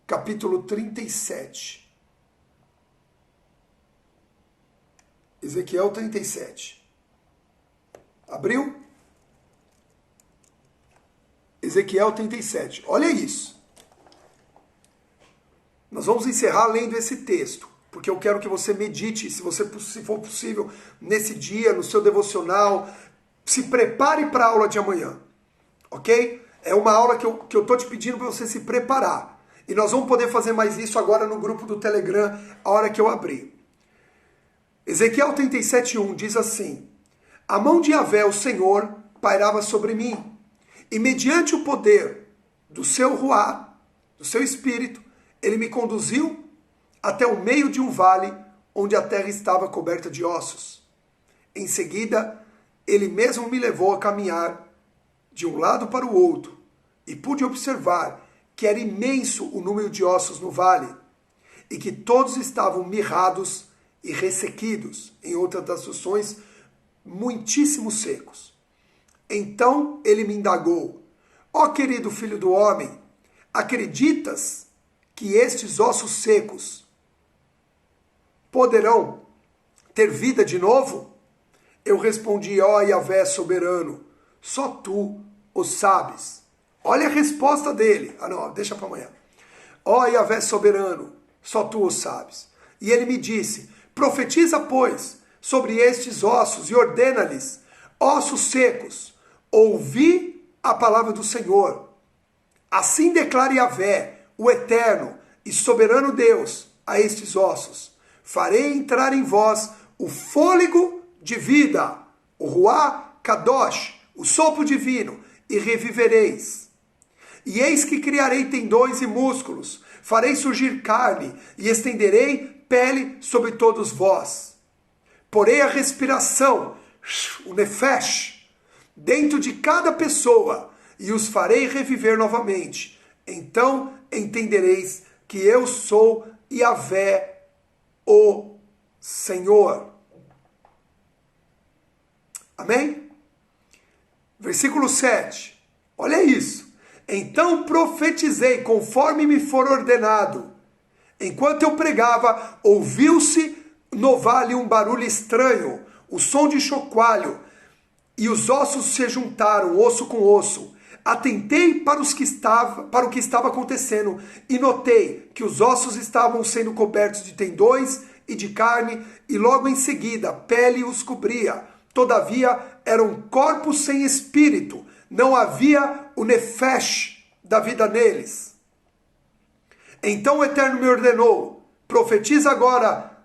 capítulo 37. Ezequiel 37. Abriu? Ezequiel 37. Olha isso. Nós vamos encerrar lendo esse texto, porque eu quero que você medite, se for possível, nesse dia, no seu devocional. Se prepare para a aula de amanhã, ok? É uma aula que eu estou te pedindo para você se preparar. E nós vamos poder fazer mais isso agora no grupo do Telegram, a hora que eu abrir. Ezequiel 37:1 diz assim: a mão de Yahvé, o Senhor, pairava sobre mim, e mediante o poder do seu ruá, do seu espírito, ele me conduziu até o meio de um vale, onde a terra estava coberta de ossos. Em seguida, ele mesmo me levou a caminhar de um lado para o outro, e pude observar que era imenso o número de ossos no vale, e que todos estavam mirrados e ressequidos, em outras traduções, muitíssimo secos. Então ele me indagou: ó querido filho do homem, acreditas que estes ossos secos poderão ter vida de novo? Eu respondi: ó Yahvé soberano, só tu o sabes. Olha a resposta dele. Ah não, deixa para amanhã. Ó Yahvé soberano, só tu o sabes. E ele me disse: profetiza, pois, sobre estes ossos e ordena-lhes: ossos secos, ouvi a palavra do Senhor. Assim declara Yahvé, o eterno e soberano Deus, a estes ossos: farei entrar em vós o fôlego de vida, o Ruá Kadosh, o sopro divino, e revivereis. E eis que criarei tendões e músculos, farei surgir carne, e estenderei pele sobre todos vós. Porei a respiração, o nefesh, dentro de cada pessoa, e os farei reviver novamente. Então entendereis que eu sou Yahvé, o Senhor. Amém? Versículo 7. Olha isso. Então profetizei conforme me for ordenado. Enquanto eu pregava, ouviu-se no vale um barulho estranho, o som de chocalho, e os ossos se juntaram, osso com osso. Atentei para o que estava acontecendo e notei que os ossos estavam sendo cobertos de tendões e de carne, e logo em seguida a pele os cobria. Todavia eram corpos sem espírito, não havia o nefesh da vida neles. Então o Eterno me ordenou: profetiza agora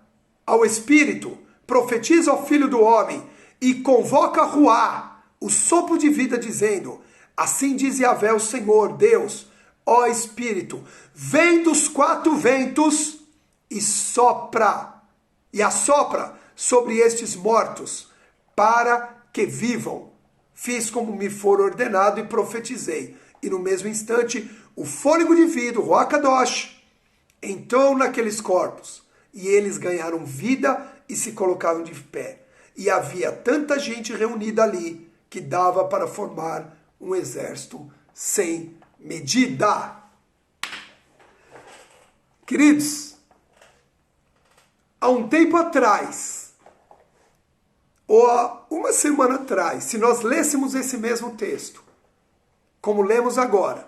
ao Espírito, profetiza ao Filho do Homem, e convoca Ruá, o sopro de vida, dizendo: assim diz Yahvé, o Senhor, Deus, ó Espírito, vem dos 4 ventos e assopra sobre estes mortos, para que vivam. Fiz como me for ordenado e profetizei. E no mesmo instante, o fôlego de vida, o Ruach Kadosh, entrou naqueles corpos. E eles ganharam vida e se colocaram de pé. E havia tanta gente reunida ali que dava para formar um exército sem medida. Queridos, há um tempo atrás, ou há uma semana atrás, se nós lêssemos esse mesmo texto, como lemos agora,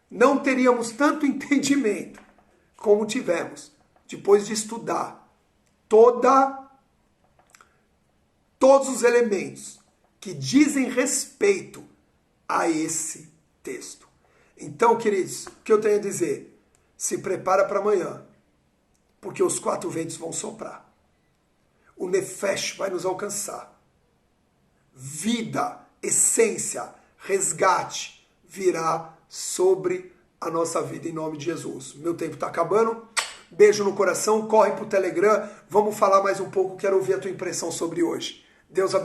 não teríamos tanto entendimento como tivemos depois de estudar todos os elementos que dizem respeito a esse texto. Então, queridos, o que eu tenho a dizer? Se prepara para amanhã, porque os 4 ventos vão soprar. O nefesh vai nos alcançar. Vida, essência, resgate virá sobre a nossa vida em nome de Jesus. Meu tempo está acabando. Beijo no coração, corre pro Telegram, vamos falar mais um pouco, quero ouvir a tua impressão sobre hoje. Deus abençoe.